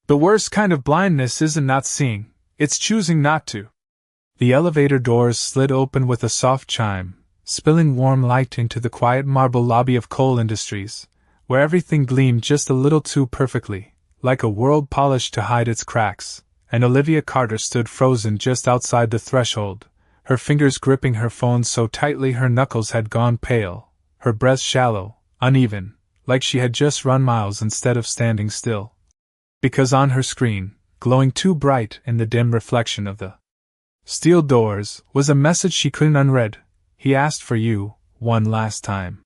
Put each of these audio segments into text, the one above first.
The worst kind of blindness isn't not seeing, it's choosing not to. The elevator doors slid open with a soft chime, spilling warm light into the quiet marble lobby of Coal Industries, where everything gleamed just a little too perfectly, like a world polished to hide its cracks, and Olivia Carter stood frozen just outside the threshold, her fingers gripping her phone so tightly her knuckles had gone pale, her breath shallow, uneven, like she had just run miles instead of standing still. Because on her screen, glowing too bright in the dim reflection of the steel doors, was a message she couldn't unread. He asked for you, one last time.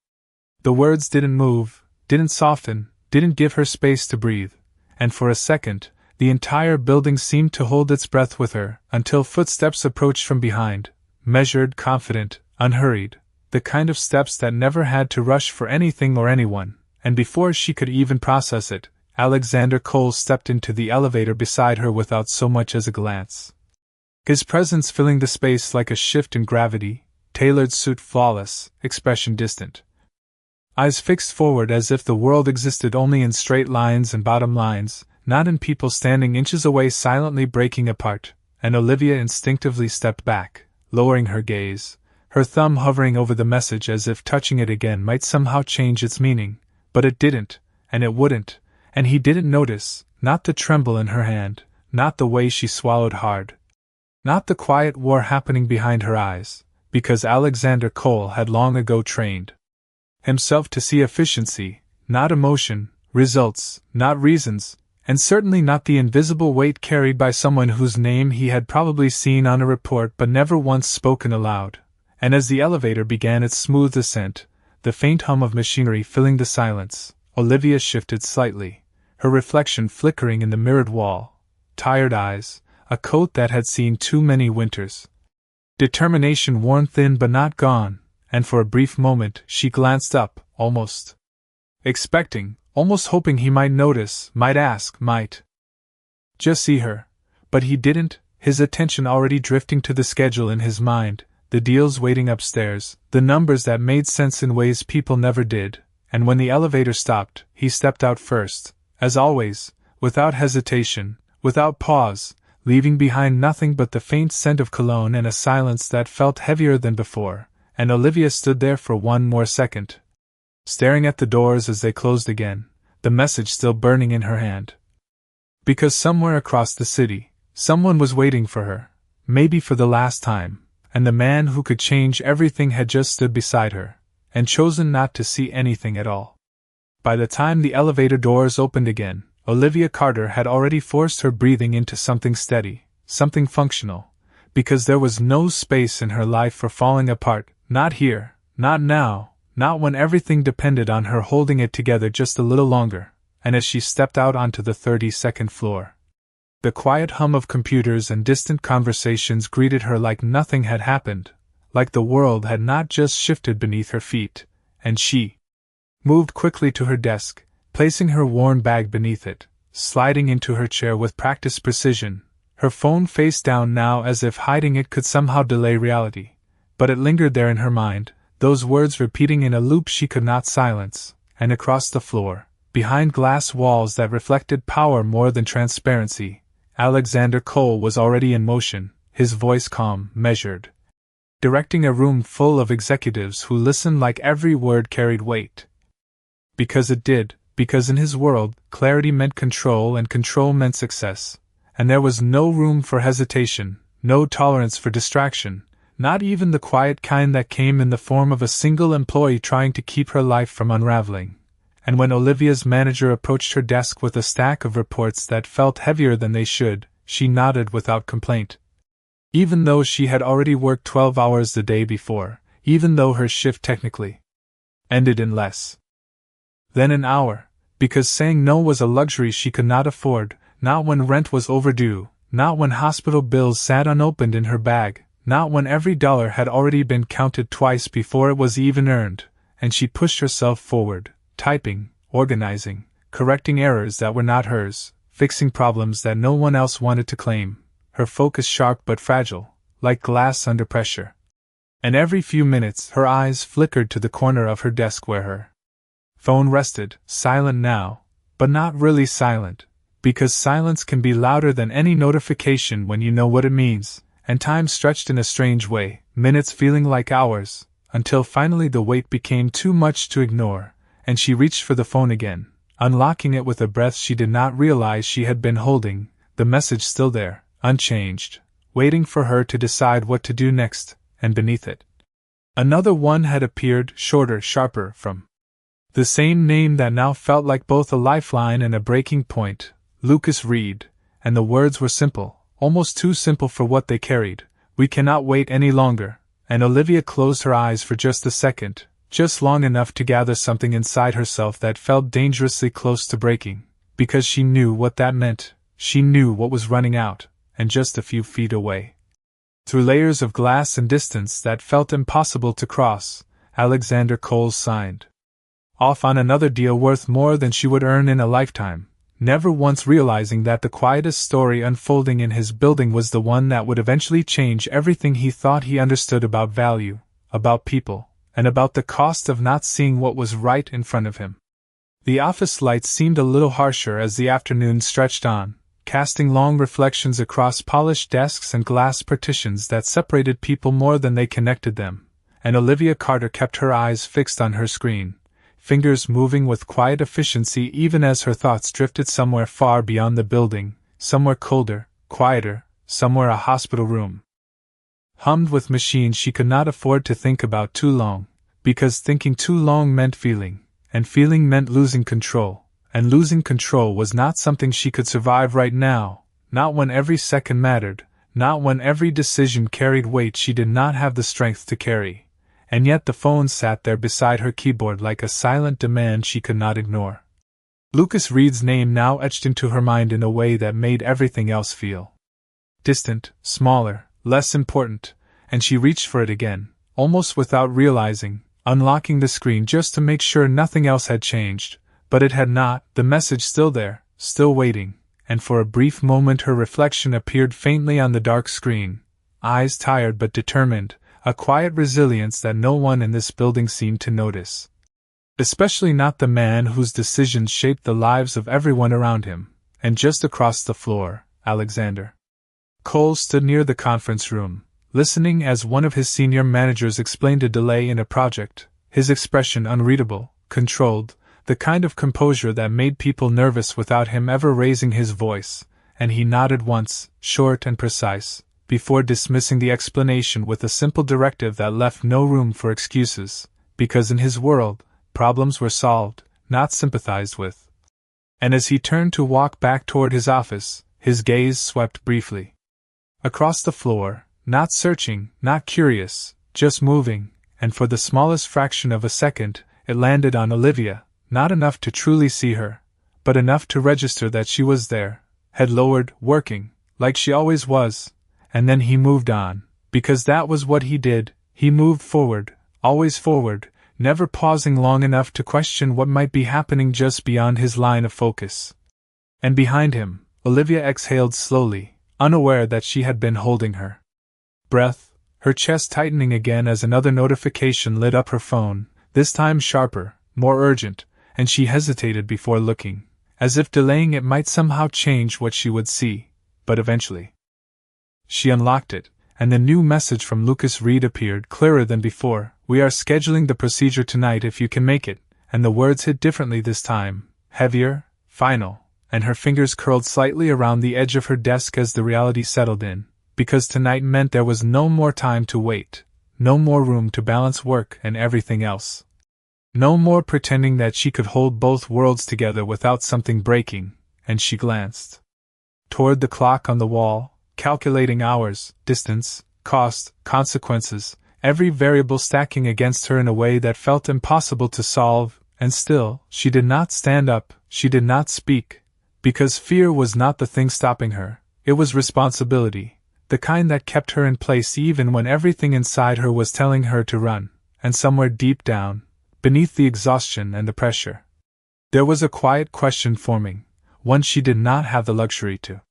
The words didn't move, didn't soften, didn't give her space to breathe, and for a second, the entire building seemed to hold its breath with her, until footsteps approached from behind, measured, confident, unhurried, the kind of steps that never had to rush for anything or anyone, and before she could even process it, Alexander Cole stepped into the elevator beside her without so much as a glance. His presence filling the space like a shift in gravity, tailored suit flawless, expression distant. Eyes fixed forward as if the world existed only in straight lines and bottom lines, not in people standing inches away silently breaking apart, and Olivia instinctively stepped back, lowering her gaze, her thumb hovering over the message as if touching it again might somehow change its meaning, but it didn't, and it wouldn't, and he didn't notice, not the tremble in her hand, not the way she swallowed hard, not the quiet war happening behind her eyes, because Alexander Cole had long ago trained himself to see efficiency, not emotion, results, not reasons, and certainly not the invisible weight carried by someone whose name he had probably seen on a report but never once spoken aloud. And as the elevator began its smooth ascent, the faint hum of machinery filling the silence, Olivia shifted slightly, her reflection flickering in the mirrored wall, tired eyes, a coat that had seen too many winters. Determination worn thin but not gone, and for a brief moment she glanced up, almost expecting, almost hoping he might notice, might ask, might just see her. But he didn't, his attention already drifting to the schedule in his mind, the deals waiting upstairs, the numbers that made sense in ways people never did, and when the elevator stopped, he stepped out first, as always, without hesitation, without pause, leaving behind nothing but the faint scent of cologne and a silence that felt heavier than before, and Olivia stood there for one more second, staring at the doors as they closed again, the message still burning in her hand. Because somewhere across the city, someone was waiting for her, maybe for the last time, and the man who could change everything had just stood beside her, and chosen not to see anything at all. By the time the elevator doors opened again, Olivia Carter had already forced her breathing into something steady, something functional, because there was no space in her life for falling apart, not here, not now, not when everything depended on her holding it together just a little longer, and as she stepped out onto the 32nd floor, the quiet hum of computers and distant conversations greeted her like nothing had happened, like the world had not just shifted beneath her feet, and she moved quickly to her desk, placing her worn bag beneath it, sliding into her chair with practiced precision, her phone face down now as if hiding it could somehow delay reality, but it lingered there in her mind, those words repeating in a loop she could not silence, and across the floor, behind glass walls that reflected power more than transparency, Alexander Cole was already in motion, his voice calm, measured, directing a room full of executives who listened like every word carried weight. Because it did, because in his world, clarity meant control and control meant success, and there was no room for hesitation, no tolerance for distraction, not even the quiet kind that came in the form of a single employee trying to keep her life from unraveling. And when Olivia's manager approached her desk with a stack of reports that felt heavier than they should, she nodded without complaint. Even though she had already worked 12 hours the day before, even though her shift technically ended in less than an hour, because saying no was a luxury she could not afford, not when rent was overdue, not when hospital bills sat unopened in her bag, not when every dollar had already been counted twice before it was even earned, and she pushed herself forward, typing, organizing, correcting errors that were not hers, fixing problems that no one else wanted to claim, her focus sharp but fragile, like glass under pressure. And every few minutes her eyes flickered to the corner of her desk where her phone rested, silent now, but not really silent, Because silence can be louder than any notification when you know what it means, and time stretched in a strange way, minutes feeling like hours, until finally the wait became too much to ignore, and she reached for the phone again, unlocking it with a breath she did not realize she had been holding, the message still there, unchanged, waiting for her to decide what to do next, and beneath it, another one had appeared, shorter, sharper, from the same name that now felt like both a lifeline and a breaking point, Lucas Reed, and the words were simple, almost too simple for what they carried. We cannot wait any longer, and Olivia closed her eyes for just a second, just long enough to gather something inside herself that felt dangerously close to breaking, because she knew what that meant, she knew what was running out, and just a few feet away. Through layers of glass and distance that felt impossible to cross, Alexander Coles signed off on another deal worth more than she would earn in a lifetime, never once realizing that the quietest story unfolding in his building was the one that would eventually change everything he thought he understood about value, about people, and about the cost of not seeing what was right in front of him. The office lights seemed a little harsher as the afternoon stretched on, casting long reflections across polished desks and glass partitions that separated people more than they connected them, and Olivia Carter kept her eyes fixed on her screen, fingers moving with quiet efficiency even as her thoughts drifted somewhere far beyond the building, somewhere colder, quieter, somewhere a hospital room. Hummed with machines she could not afford to think about too long, because thinking too long meant feeling, and feeling meant losing control, and losing control was not something she could survive right now, not when every second mattered, not when every decision carried weight she did not have the strength to carry. And yet the phone sat there beside her keyboard like a silent demand she could not ignore. Lucas Reed's name now etched into her mind in a way that made everything else feel distant, smaller, less important, and she reached for it again, almost without realizing, unlocking the screen just to make sure nothing else had changed, but it had not, the message still there, still waiting, and for a brief moment her reflection appeared faintly on the dark screen, eyes tired but determined, a quiet resilience that no one in this building seemed to notice. Especially not the man whose decisions shaped the lives of everyone around him, and just across the floor, Alexander Coles stood near the conference room, listening as one of his senior managers explained a delay in a project, his expression unreadable, controlled, the kind of composure that made people nervous without him ever raising his voice, and he nodded once, short and precise, before dismissing the explanation with a simple directive that left no room for excuses, because in his world, problems were solved, not sympathized with. And as he turned to walk back toward his office, his gaze swept briefly across the floor, not searching, not curious, just moving, and for the smallest fraction of a second, it landed on Olivia, not enough to truly see her, but enough to register that she was there, head lowered, working, like she always was. And then he moved on, because that was what he did, he moved forward, always forward, never pausing long enough to question what might be happening just beyond his line of focus. And behind him, Olivia exhaled slowly, unaware that she had been holding her breath, her chest tightening again as another notification lit up her phone, this time sharper, more urgent, and she hesitated before looking, as if delaying it might somehow change what she would see, but eventually she unlocked it, and the new message from Lucas Reed appeared clearer than before. We are scheduling the procedure tonight if you can make it, and the words hit differently this time, heavier, final, and her fingers curled slightly around the edge of her desk as the reality settled in, because tonight meant there was no more time to wait, no more room to balance work and everything else. No more pretending that she could hold both worlds together without something breaking, and she glanced toward the clock on the wall, calculating hours, distance, cost, consequences, every variable stacking against her in a way that felt impossible to solve, and still, she did not stand up, she did not speak, because fear was not the thing stopping her, it was responsibility, the kind that kept her in place even when everything inside her was telling her to run, and somewhere deep down, beneath the exhaustion and the pressure, there was a quiet question forming, one she did not have the luxury to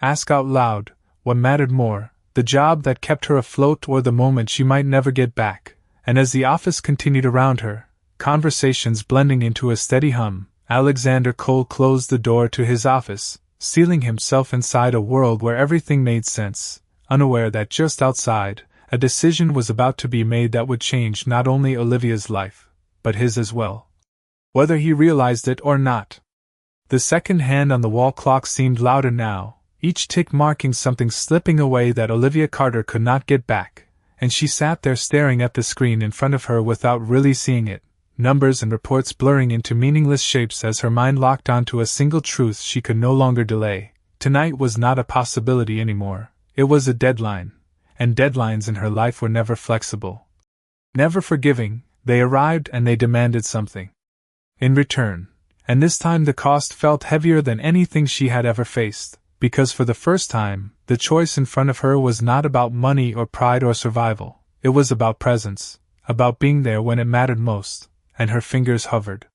ask out loud, what mattered more, the job that kept her afloat or the moment she might never get back, and as the office continued around her, conversations blending into a steady hum, Alexander Cole closed the door to his office, sealing himself inside a world where everything made sense, unaware that just outside, a decision was about to be made that would change not only Olivia's life, but his as well. Whether he realized it or not. The second hand on the wall clock seemed louder now, each tick marking something slipping away that Olivia Carter could not get back, and she sat there staring at the screen in front of her without really seeing it, numbers and reports blurring into meaningless shapes as her mind locked onto a single truth she could no longer delay. Tonight was not a possibility anymore, it was a deadline, and deadlines in her life were never flexible. Never forgiving, they arrived and they demanded something in return, and this time the cost felt heavier than anything she had ever faced, because for the first time, the choice in front of her was not about money or pride or survival, it was about presence, about being there when it mattered most. And her fingers hovered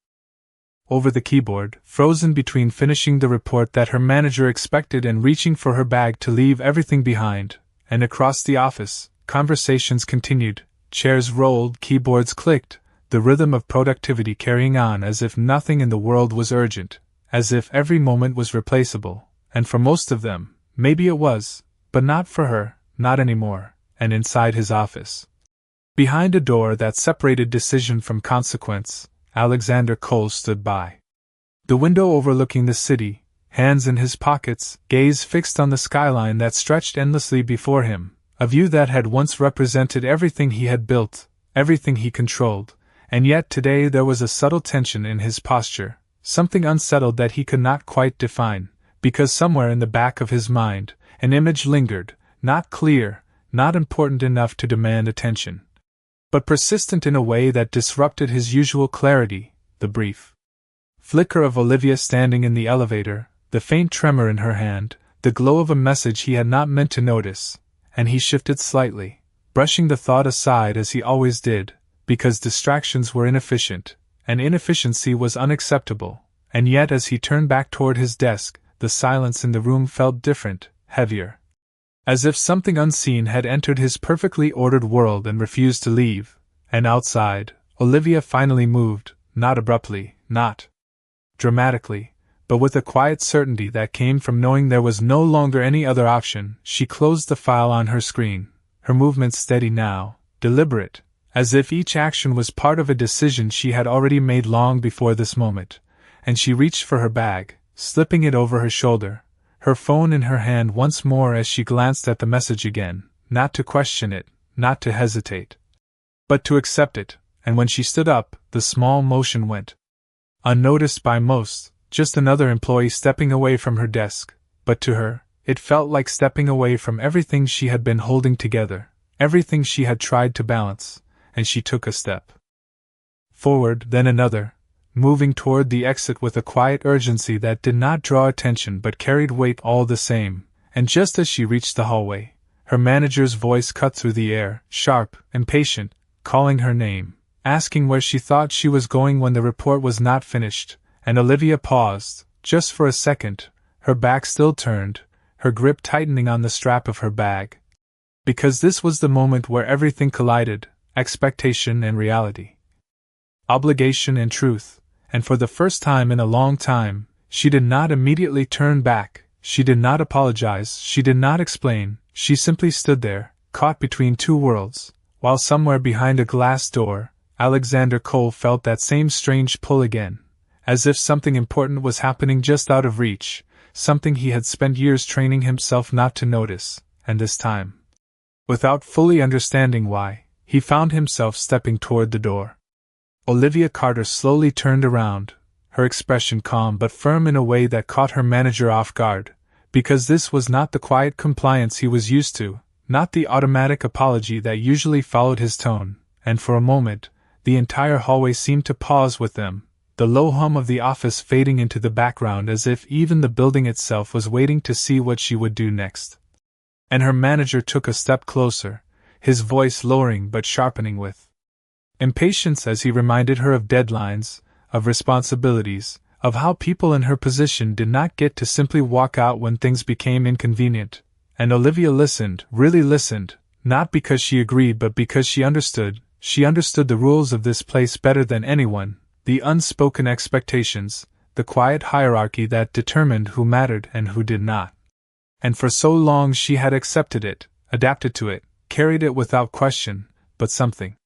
over the keyboard, frozen between finishing the report that her manager expected and reaching for her bag to leave everything behind. And across the office, conversations continued, chairs rolled, keyboards clicked, the rhythm of productivity carrying on as if nothing in the world was urgent, as if every moment was replaceable, and for most of them, maybe it was, but not for her, not anymore. And inside his office, behind a door that separated decision from consequence, Alexander Cole stood by the window overlooking the city, hands in his pockets, gaze fixed on the skyline that stretched endlessly before him, a view that had once represented everything he had built, everything he controlled, and yet today there was a subtle tension in his posture, something unsettled that he could not quite define, because somewhere in the back of his mind, an image lingered, not clear, not important enough to demand attention, but persistent in a way that disrupted his usual clarity, the brief flicker of Olivia standing in the elevator, the faint tremor in her hand, the glow of a message he had not meant to notice, and he shifted slightly, brushing the thought aside as he always did, because distractions were inefficient, and inefficiency was unacceptable, and yet as he turned back toward his desk, the silence in the room felt different, heavier. As if something unseen had entered his perfectly ordered world and refused to leave, and outside, Olivia finally moved, not abruptly, not dramatically, but with a quiet certainty that came from knowing there was no longer any other option. She closed the file on her screen, her movements steady now, deliberate, as if each action was part of a decision she had already made long before this moment, and she reached for her bag, slipping it over her shoulder, her phone in her hand once more as she glanced at the message again, not to question it, not to hesitate, but to accept it, and when she stood up, the small motion went unnoticed by most, just another employee stepping away from her desk, but to her, it felt like stepping away from everything she had been holding together, everything she had tried to balance, and she took a step forward, then another, moving toward the exit with a quiet urgency that did not draw attention but carried weight all the same, and just as she reached the hallway, her manager's voice cut through the air, sharp, impatient, calling her name, asking where she thought she was going when the report was not finished, and Olivia paused, just for a second, her back still turned, her grip tightening on the strap of her bag. Because this was the moment where everything collided, expectation and reality, obligation and truth. And for the first time in a long time, she did not immediately turn back, she did not apologize, she did not explain, she simply stood there, caught between two worlds, while somewhere behind a glass door, Alexander Cole felt that same strange pull again, as if something important was happening just out of reach, something he had spent years training himself not to notice, and this time, without fully understanding why, he found himself stepping toward the door. Olivia Carter slowly turned around, her expression calm but firm in a way that caught her manager off guard, because this was not the quiet compliance he was used to, not the automatic apology that usually followed his tone, and for a moment, the entire hallway seemed to pause with them, the low hum of the office fading into the background as if even the building itself was waiting to see what she would do next. And her manager took a step closer, his voice lowering but sharpening with impatience as he reminded her of deadlines, of responsibilities, of how people in her position did not get to simply walk out when things became inconvenient. And Olivia listened, really listened, not because she agreed but because she understood the rules of this place better than anyone, the unspoken expectations, the quiet hierarchy that determined who mattered and who did not. And for so long she had accepted it, adapted to it, carried it without question, but something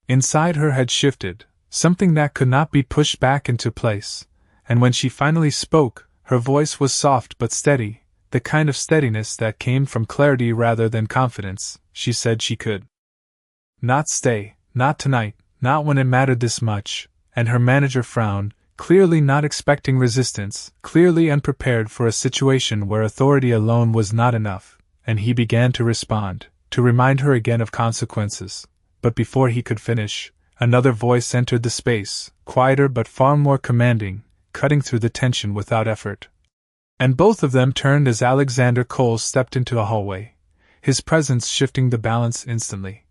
inside her had shifted, something that could not be pushed back into place, and when she finally spoke, her voice was soft but steady, the kind of steadiness that came from clarity rather than confidence. She said she could not stay, not tonight, not when it mattered this much, and her manager frowned, clearly not expecting resistance, clearly unprepared for a situation where authority alone was not enough, and he began to respond, to remind her again of consequences. But before he could finish, another voice entered the space, quieter but far more commanding, cutting through the tension without effort. And both of them turned as Alexander Cole stepped into a hallway, his presence shifting the balance instantly.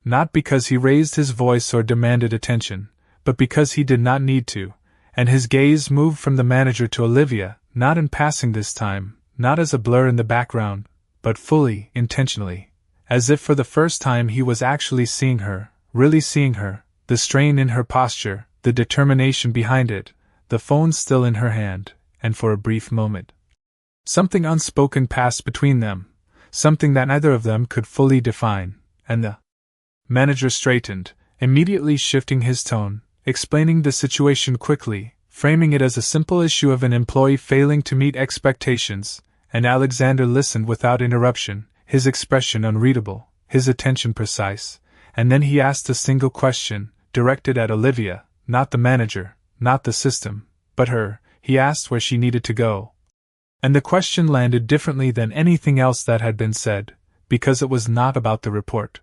Not because he raised his voice or demanded attention, but because he did not need to, and his gaze moved from the manager to Olivia, not in passing this time, not as a blur in the background, but fully, intentionally. As if for the first time he was actually seeing her, really seeing her, the strain in her posture, the determination behind it, the phone still in her hand, and for a brief moment, something unspoken passed between them, something that neither of them could fully define, and the manager straightened, immediately shifting his tone, explaining the situation quickly, framing it as a simple issue of an employee failing to meet expectations, and Alexander listened without interruption, his expression unreadable, his attention precise, and then he asked a single question, directed at Olivia, not the manager, not the system, but her. He asked where she needed to go. And the question landed differently than anything else that had been said, because it was not about the report.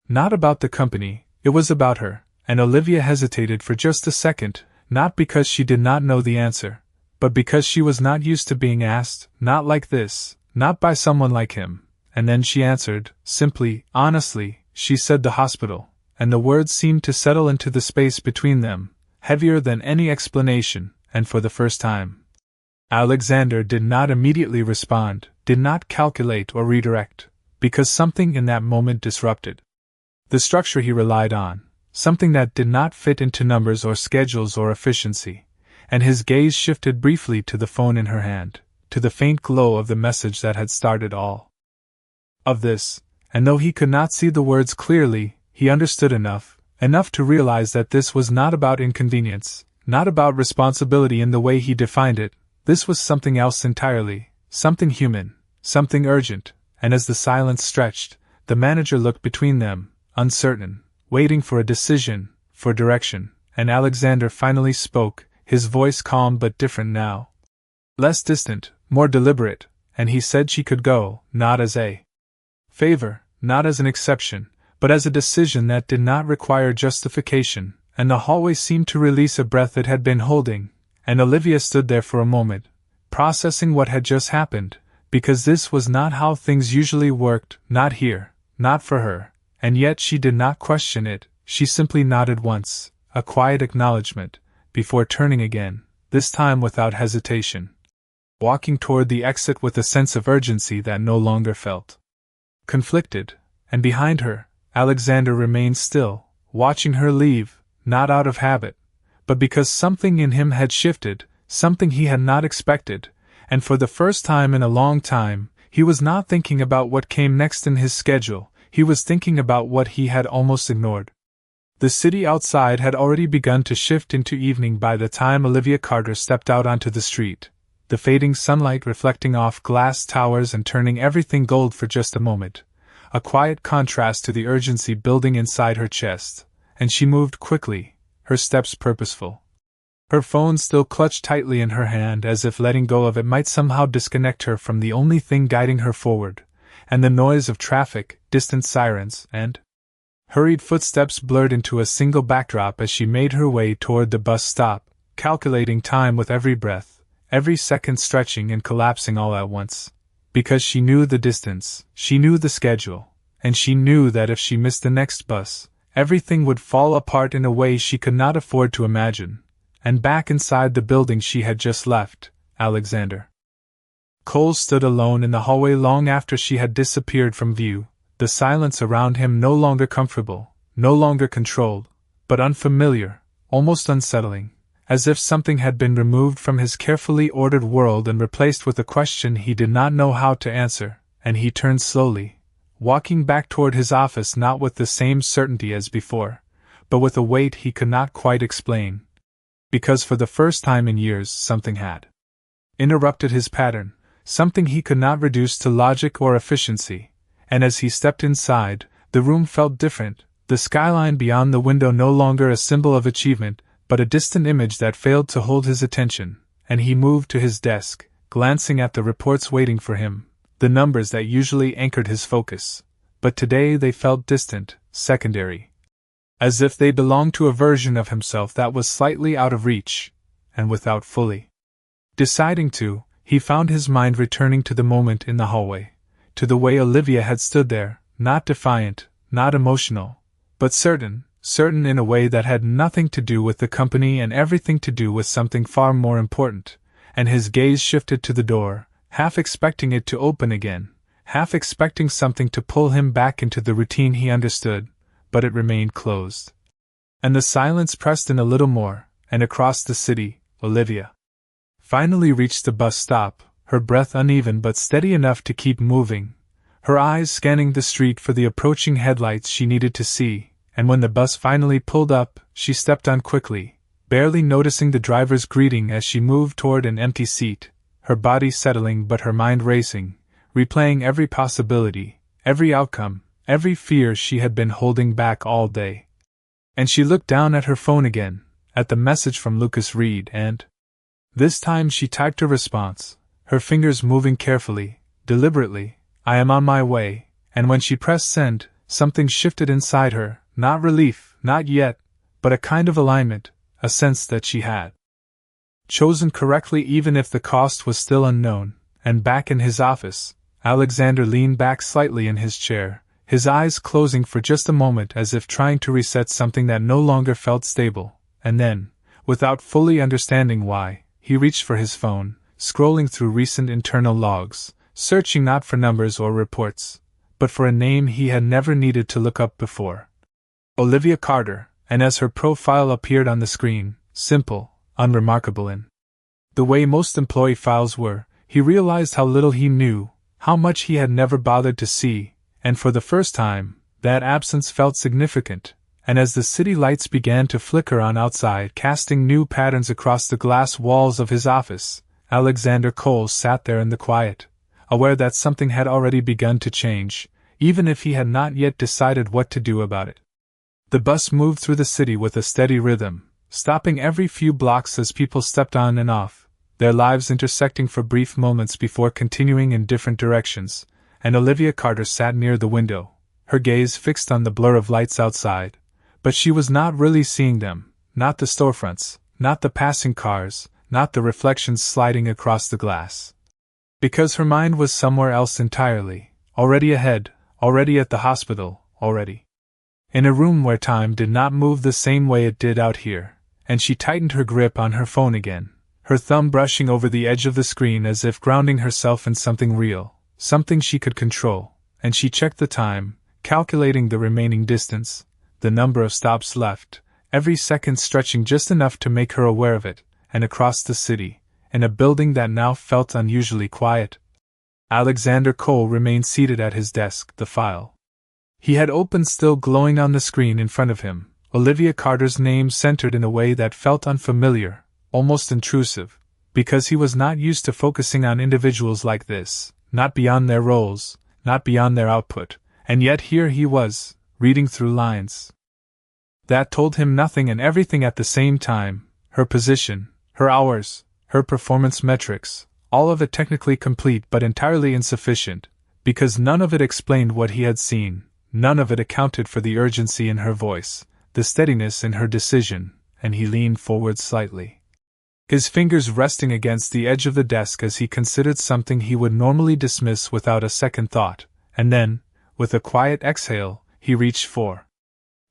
Not about the company, it was about her, and Olivia hesitated for just a second, not because she did not know the answer, but because she was not used to being asked, not like this, not by someone like him. And then she answered, simply, honestly, she said the hospital, and the words seemed to settle into the space between them, heavier than any explanation, and for the first time, Alexander did not immediately respond, did not calculate or redirect, because something in that moment disrupted the structure he relied on, something that did not fit into numbers or schedules or efficiency, and his gaze shifted briefly to the phone in her hand, to the faint glow of the message that had started all of this, and though he could not see the words clearly, he understood enough to realize that this was not about inconvenience, not about responsibility in the way he defined it. This was something else entirely, something human, something urgent, and as the silence stretched, the manager looked between them, uncertain, waiting for a decision, for direction, and Alexander finally spoke, his voice calm but different now. Less distant, more deliberate, and he said she could go, not as a favor, not as an exception, but as a decision that did not require justification, and the hallway seemed to release a breath it had been holding, and Olivia stood there for a moment, processing what had just happened, because this was not how things usually worked, not here, not for her, and yet she did not question it, she simply nodded once, a quiet acknowledgement, before turning again, this time without hesitation, walking toward the exit with a sense of urgency that no longer felt conflicted, and behind her, Alexander remained still, watching her leave, not out of habit, but because something in him had shifted, something he had not expected, and for the first time in a long time, he was not thinking about what came next in his schedule, he was thinking about what he had almost ignored. The city outside had already begun to shift into evening by the time Olivia Carter stepped out onto the street, the fading sunlight reflecting off glass towers and turning everything gold for just a moment, a quiet contrast to the urgency building inside her chest, and she moved quickly, her steps purposeful. Her phone still clutched tightly in her hand as if letting go of it might somehow disconnect her from the only thing guiding her forward, and the noise of traffic, distant sirens, and hurried footsteps blurred into a single backdrop as she made her way toward the bus stop, calculating time with every breath, every second stretching and collapsing all at once. Because she knew the distance, she knew the schedule, and she knew that if she missed the next bus, everything would fall apart in a way she could not afford to imagine. And back inside the building she had just left, Alexander Cole stood alone in the hallway long after she had disappeared from view, the silence around him no longer comfortable, no longer controlled, but unfamiliar, almost unsettling, as if something had been removed from his carefully ordered world and replaced with a question he did not know how to answer, and he turned slowly, walking back toward his office not with the same certainty as before, but with a weight he could not quite explain. Because for the first time in years something had interrupted his pattern, something he could not reduce to logic or efficiency, and as he stepped inside, the room felt different, the skyline beyond the window no longer a symbol of achievement, but a distant image that failed to hold his attention, and he moved to his desk, glancing at the reports waiting for him, the numbers that usually anchored his focus, but today they felt distant, secondary, as if they belonged to a version of himself that was slightly out of reach, and without fully deciding to, he found his mind returning to the moment in the hallway, to the way Olivia had stood there, not defiant, not emotional, but certain in a way that had nothing to do with the company and everything to do with something far more important, and his gaze shifted to the door, half expecting it to open again, half expecting something to pull him back into the routine he understood, but it remained closed. And the silence pressed in a little more, and across the city, Olivia finally reached the bus stop, her breath uneven but steady enough to keep moving, her eyes scanning the street for the approaching headlights she needed to see, and when the bus finally pulled up, she stepped on quickly, barely noticing the driver's greeting as she moved toward an empty seat, her body settling but her mind racing, replaying every possibility, every outcome, every fear she had been holding back all day. And she looked down at her phone again, at the message from Lucas Reed, and this time she typed a response, her fingers moving carefully, deliberately, "I am on my way," and when she pressed send, something shifted inside her, not relief, not yet, but a kind of alignment, a sense that she had chosen correctly even if the cost was still unknown. And back in his office, Alexander leaned back slightly in his chair, his eyes closing for just a moment as if trying to reset something that no longer felt stable, and then, without fully understanding why, he reached for his phone, scrolling through recent internal logs, searching not for numbers or reports, but for a name he had never needed to look up before. Olivia Carter, and as her profile appeared on the screen, simple, unremarkable in the way most employee files were, he realized how little he knew, how much he had never bothered to see, and for the first time, that absence felt significant. And as the city lights began to flicker on outside, casting new patterns across the glass walls of his office, Alexander Cole sat there in the quiet, aware that something had already begun to change, even if he had not yet decided what to do about it. The bus moved through the city with a steady rhythm, stopping every few blocks as people stepped on and off, their lives intersecting for brief moments before continuing in different directions, and Olivia Carter sat near the window, her gaze fixed on the blur of lights outside. But she was not really seeing them, not the storefronts, not the passing cars, not the reflections sliding across the glass. Because her mind was somewhere else entirely, already ahead, already at the hospital, already in a room where time did not move the same way it did out here, and she tightened her grip on her phone again, her thumb brushing over the edge of the screen as if grounding herself in something real, something she could control, and she checked the time, calculating the remaining distance, the number of stops left, every second stretching just enough to make her aware of it, and across the city, in a building that now felt unusually quiet, Alexander Cole remained seated at his desk, the file he had opened still glowing on the screen in front of him, Olivia Carter's name centered in a way that felt unfamiliar, almost intrusive, because he was not used to focusing on individuals like this, not beyond their roles, not beyond their output, and yet here he was, reading through lines that told him nothing and everything at the same time, her position, her hours, her performance metrics, all of it technically complete but entirely insufficient, because none of it explained what he had seen, none of it accounted for the urgency in her voice, the steadiness in her decision, and he leaned forward slightly, his fingers resting against the edge of the desk as he considered something he would normally dismiss without a second thought, and then, with a quiet exhale, he reached for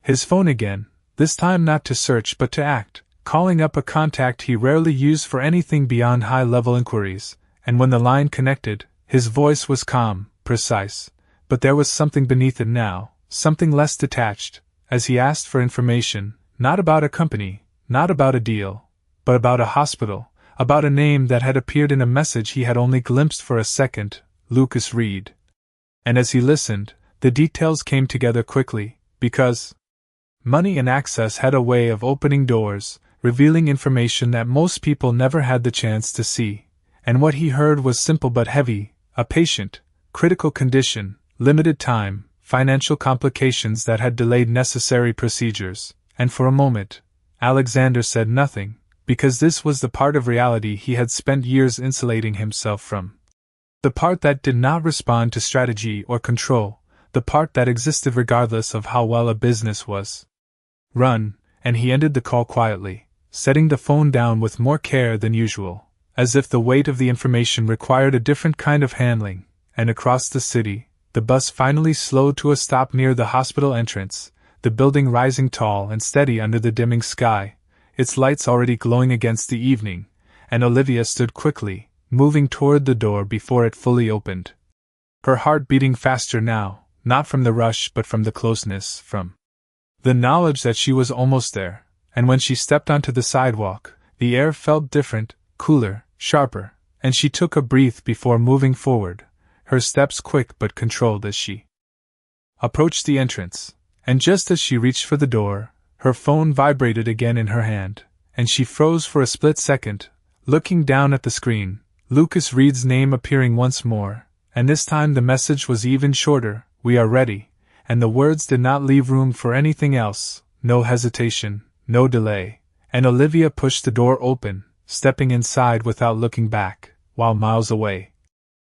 his phone again, this time not to search but to act, calling up a contact he rarely used for anything beyond high-level inquiries, and when the line connected, his voice was calm, precise, but there was something beneath it now, something less detached, as he asked for information, not about a company, not about a deal, but about a hospital, about a name that had appeared in a message he had only glimpsed for a second: Lucas Reed. And as he listened, the details came together quickly, because money and access had a way of opening doors, revealing information that most people never had the chance to see. And what he heard was simple but heavy: a patient, critical condition, limited time, financial complications that had delayed necessary procedures. And for a moment, Alexander said nothing, because this was the part of reality he had spent years insulating himself from. The part that did not respond to strategy or control, the part that existed regardless of how well a business was run. And he ended the call quietly, setting the phone down with more care than usual, as if the weight of the information required a different kind of handling. And across the city, the bus finally slowed to a stop near the hospital entrance, the building rising tall and steady under the dimming sky, its lights already glowing against the evening, and Olivia stood quickly, moving toward the door before it fully opened. Her heart beating faster now, not from the rush but from the closeness, from the knowledge that she was almost there. And when she stepped onto the sidewalk, the air felt different, cooler, sharper, and she took a breath before moving forward, her steps quick but controlled as she approached the entrance. And just as she reached for the door, her phone vibrated again in her hand, and she froze for a split second, looking down at the screen, Lucas Reed's name appearing once more, and this time the message was even shorter: "We are ready," and the words did not leave room for anything else, no hesitation, no delay, and Olivia pushed the door open, stepping inside without looking back, while miles away,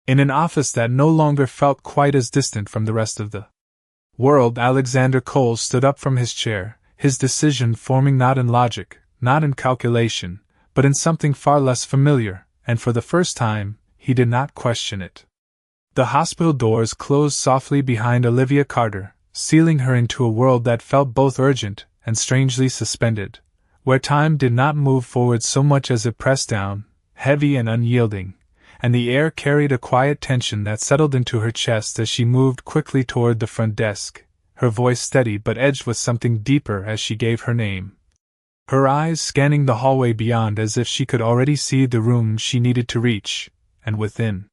in an office that no longer felt quite as distant from the rest of the world, Alexander Cole stood up from his chair, his decision forming not in logic, not in calculation, but in something far less familiar, and for the first time, he did not question it. The hospital doors closed softly behind Olivia Carter, sealing her into a world that felt both urgent and strangely suspended, where time did not move forward so much as it pressed down, heavy and unyielding, and the air carried a quiet tension that settled into her chest as she moved quickly toward the front desk, her voice steady but edged with something deeper as she gave her name, her eyes scanning the hallway beyond as if she could already see the room she needed to reach. And within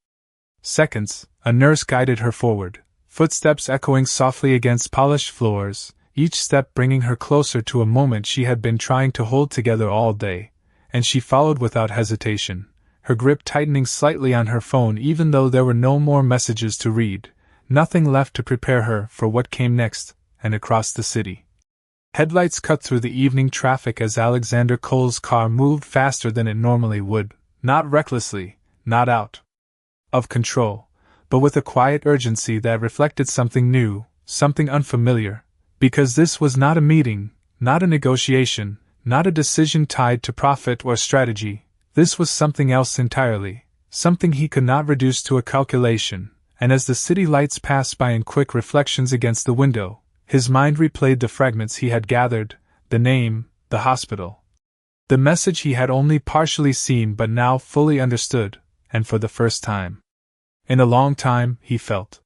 seconds, a nurse guided her forward, footsteps echoing softly against polished floors, each step bringing her closer to a moment she had been trying to hold together all day. And she followed without hesitation, her grip tightening slightly on her phone even though there were no more messages to read, nothing left to prepare her for what came next. And across the city, headlights cut through the evening traffic as Alexander Cole's car moved faster than it normally would, not recklessly, not out of control, but with a quiet urgency that reflected something new, something unfamiliar, because this was not a meeting, not a negotiation, not a decision tied to profit or strategy. This was something else entirely, something he could not reduce to a calculation. And as the city lights passed by in quick reflections against the window, his mind replayed the fragments he had gathered: the name, the hospital, the message he had only partially seen but now fully understood, and for the first time in a long time, he felt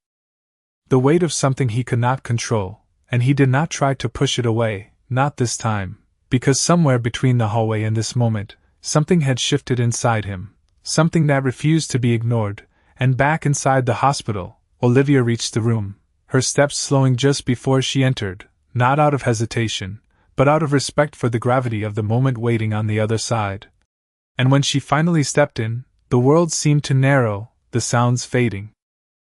the weight of something he could not control, and he did not try to push it away, not this time, because somewhere between the hallway and this moment, something had shifted inside him, something that refused to be ignored. And back inside the hospital, Olivia reached the room, her steps slowing just before she entered, not out of hesitation, but out of respect for the gravity of the moment waiting on the other side. And when she finally stepped in, the world seemed to narrow, the sounds fading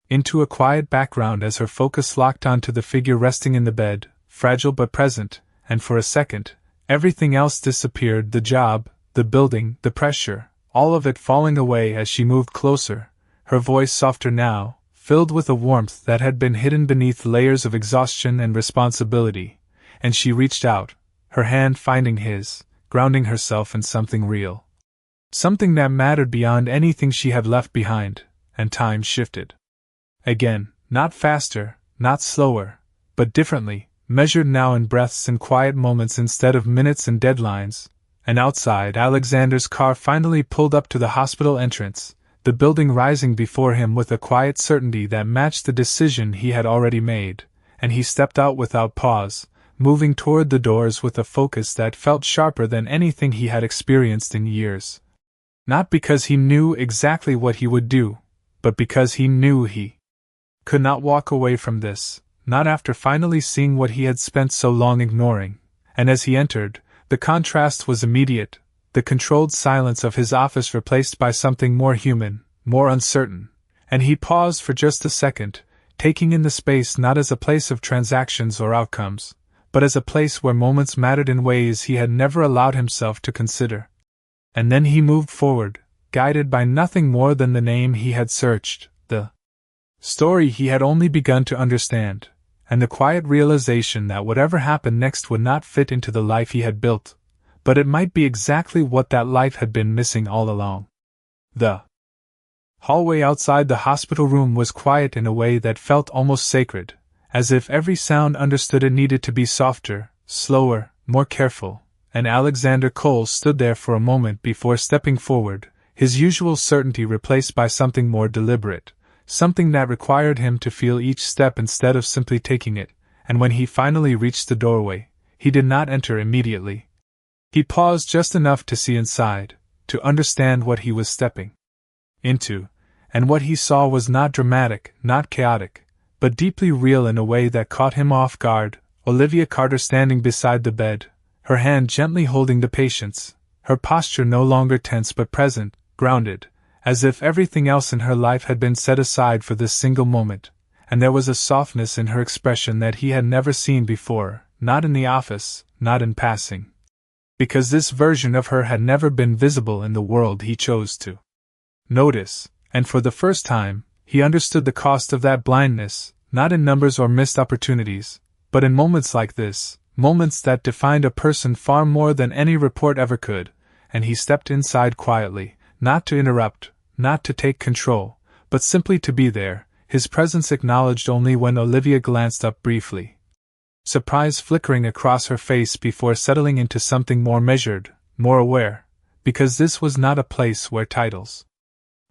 into a quiet background as her focus locked onto the figure resting in the bed, fragile but present, and for a second, everything else disappeared: the job, the building, the pressure, all of it falling away as she moved closer, her voice softer now, filled with a warmth that had been hidden beneath layers of exhaustion and responsibility, and she reached out, her hand finding his, grounding herself in something real. Something that mattered beyond anything she had left behind. And time shifted again, not faster, not slower, but differently, measured now in breaths and quiet moments instead of minutes and deadlines. And outside, Alexander's car finally pulled up to the hospital entrance, the building rising before him with a quiet certainty that matched the decision he had already made, and he stepped out without pause, moving toward the doors with a focus that felt sharper than anything he had experienced in years. Not because he knew exactly what he would do, but because he knew he could not walk away from this, not after finally seeing what he had spent so long ignoring. And as he entered, the contrast was immediate, the controlled silence of his office replaced by something more human, more uncertain. And he paused for just a second, taking in the space not as a place of transactions or outcomes, but as a place where moments mattered in ways he had never allowed himself to consider. And then he moved forward, guided by nothing more than the name he had searched, the story he had only begun to understand, and the quiet realization that whatever happened next would not fit into the life he had built, but it might be exactly what that life had been missing all along. The hallway outside the hospital room was quiet in a way that felt almost sacred, as if every sound understood it needed to be softer, slower, more careful, and Alexander Cole stood there for a moment before stepping forward, his usual certainty replaced by something more deliberate, something that required him to feel each step instead of simply taking it, and when he finally reached the doorway, he did not enter immediately. He paused just enough to see inside, to understand what he was stepping into, and what he saw was not dramatic, not chaotic, but deeply real in a way that caught him off guard. Olivia Carter standing beside the bed, her hand gently holding the patient's, her posture no longer tense but present, grounded, as if everything else in her life had been set aside for this single moment, and there was a softness in her expression that he had never seen before, not in the office, not in passing. Because this version of her had never been visible in the world he chose to notice, and for the first time, he understood the cost of that blindness, not in numbers or missed opportunities, but in moments like this, moments that defined a person far more than any report ever could, and he stepped inside quietly, not to interrupt, not to take control, but simply to be there, his presence acknowledged only when Olivia glanced up briefly, surprise flickering across her face before settling into something more measured, more aware, because this was not a place where titles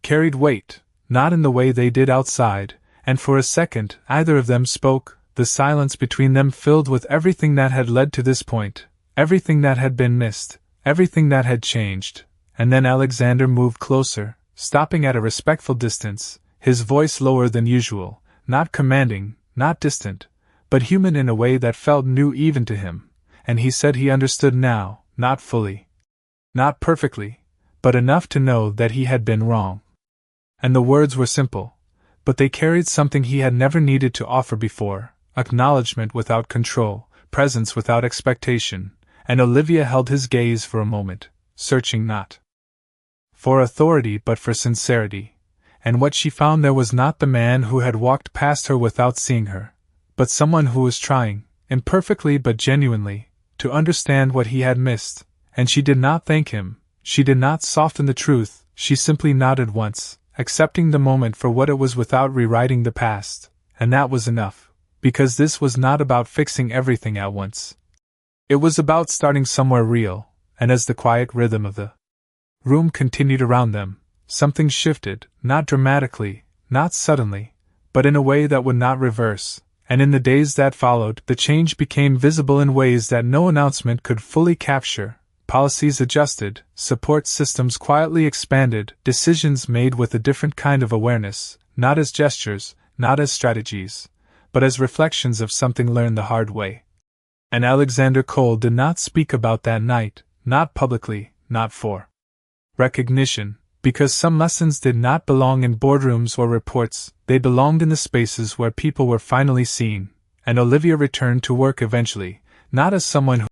carried weight, not in the way they did outside, and for a second either of them spoke, the silence between them filled with everything that had led to this point, everything that had been missed, everything that had changed, and then Alexander moved closer, stopping at a respectful distance, his voice lower than usual, not commanding, not distant, but human in a way that felt new even to him, and he said he understood now, not fully, not perfectly, but enough to know that he had been wrong. And the words were simple, but they carried something he had never needed to offer before, acknowledgement without control, presence without expectation, and Olivia held his gaze for a moment, searching not for authority but for sincerity, and what she found there was not the man who had walked past her without seeing her, but someone who was trying, imperfectly but genuinely, to understand what he had missed, and she did not thank him, she did not soften the truth, she simply nodded once, accepting the moment for what it was without rewriting the past, and that was enough, because this was not about fixing everything at once. It was about starting somewhere real, and as the quiet rhythm of the room continued around them, something shifted, not dramatically, not suddenly, but in a way that would not reverse, and in the days that followed, the change became visible in ways that no announcement could fully capture. Policies adjusted, support systems quietly expanded, decisions made with a different kind of awareness, not as gestures, not as strategies, but as reflections of something learned the hard way. And Alexander Cole did not speak about that night, not publicly, not for recognition, because some lessons did not belong in boardrooms or reports, they belonged in the spaces where people were finally seen, and Olivia returned to work eventually, not as someone who